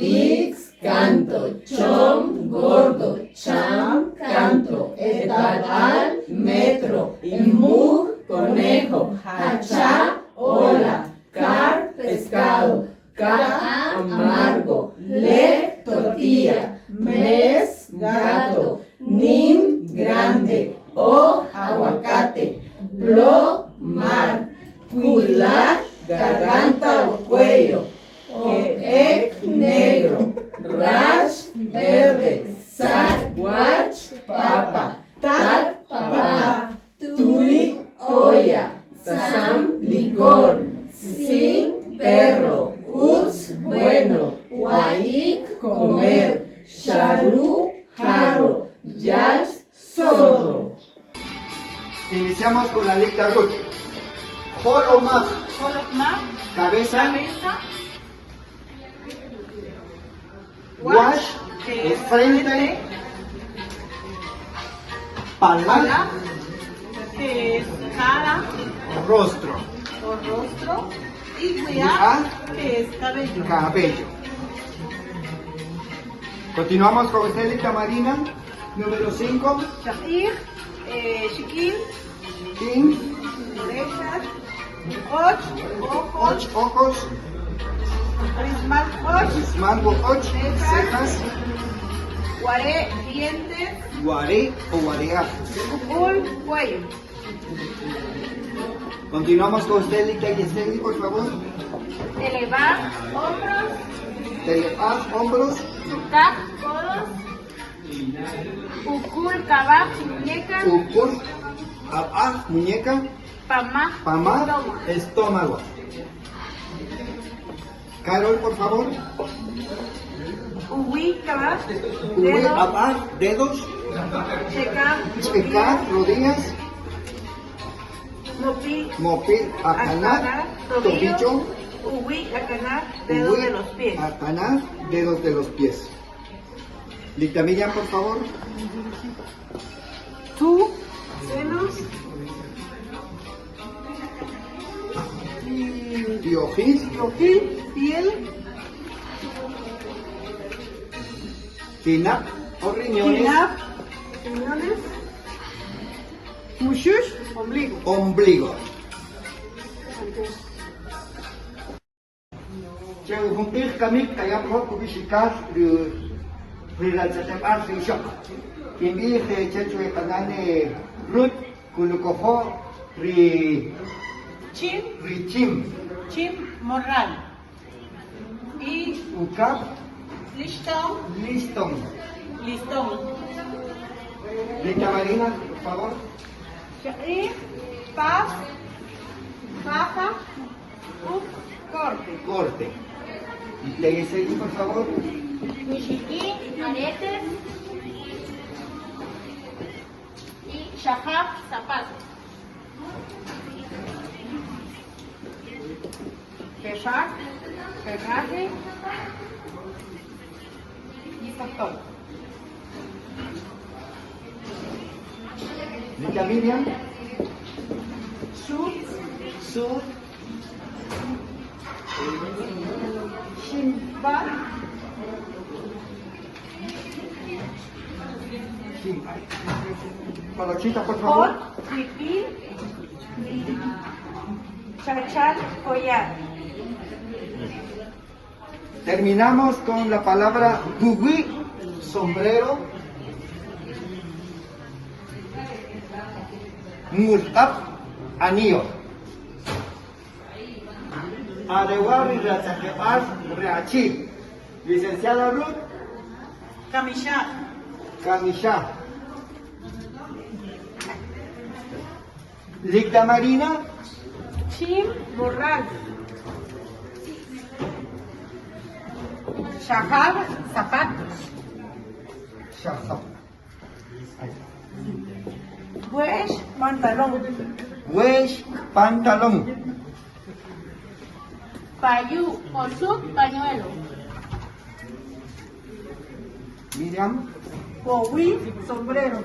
Mix, canto, chom, gordo, cham, canto, etabal, metro, emug, conejo, hachá, ola, car, pescado, ca, amargo, le, tortilla, mes, gato, nim, grande, o, aguacate, blo, mar, cular, garganta o cuello, ek, negro, rash, verde, sac, guach, papa, tac, papá, tui, olla, sam, licor, sin, perro, uz, bueno, guaik, comer, sharu, jarro, yash, sordo. Iniciamos con la lista Ruth. Holomag, cabeza, wash, frente, pala, que es cara rostro, o rostro, y Guiá, que es cabello. cabello. Continuamos con Célita Marina, número 5, Shahir, Shikil, King, orejas, ojos, ojos, prismal, ojos, mango, cejas, guaré, dientes, guaré o guareá. cupul, cuello. Continuamos con Célita y Esteli, por favor. Elevar, hombros, Telear, hombros, sutak, codos, ukul, kabak, muñeca, ukur, abá, muñeca, pamá, pamá, estómago. Carol, por favor. uwi, kabak, Uy, dedo, abá, dedos, checar, checar, rodillas, mopi, mopil, acanar, tobillo, uwi, acanar, dedos uy, de los pies. acanar, dedos de los pies. Dicta Miriam, por favor. Tú, senos, Diojis, piel, tinap o riñones, tinap, riñones, mushush, ombligo. ombligo. Chào không biết kamik kaya pro kubisikas de relatsatepar sishok. Kimbi he chechwe kanane rut kulukoho Chim, richim chim, morral. Y ukap listón, liston. listón. Dicta Marina, por favor. Shahir, paz, faja, corte. Corte. Tegui, por favor. Michiquí, aretes. Y shahab, zapato. Peshak, pegaje. Y factor. Dicta Miriam. Sur, Sur. shimba, Sí. Palochita, por favor. hot, pipí, chachal, collar. Terminamos con la palabra gugui, sombrero. Murtab, anillo. Adewari Ratzakebar Reachi. Licenciada Ruth Camisha, Camisha. Dicta Marina. chim, morral. Shahab, zapatos. Shahab. Buesh, pantalón. Wesh, pantalón. Payú, osuk, pañuelo. Miriam. Bowi, sombrero.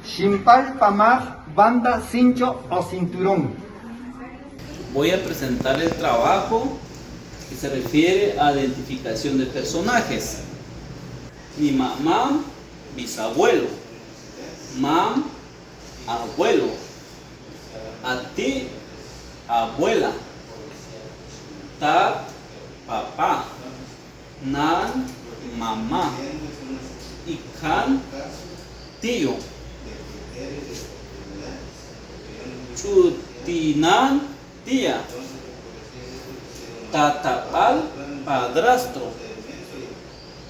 Shimpal, pamar, banda, cincho o cinturón. Voy a presentar el trabajo se refiere a identificación de personajes. Mi mamá, bisabuelo. Mam, abuelo. A ti, abuela. Tat, papá. Nan, mamá. Ikan, tío. Chutinan, tía. Tatapal, padrastro.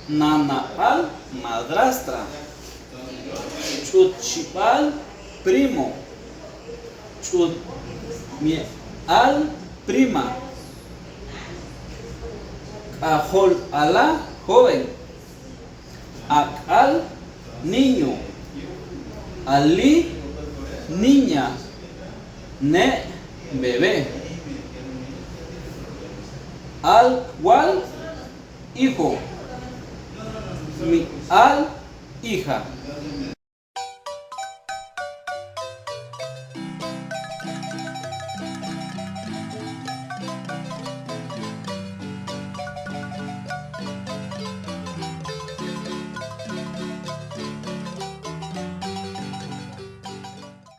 Nanapal, madrastra. Chutchipal, primo. Chutmial, prima. Ajol ala, joven. Akal, niño. Ali, niña. Ne, bebé. Al cual, hijo. Mi al, hija.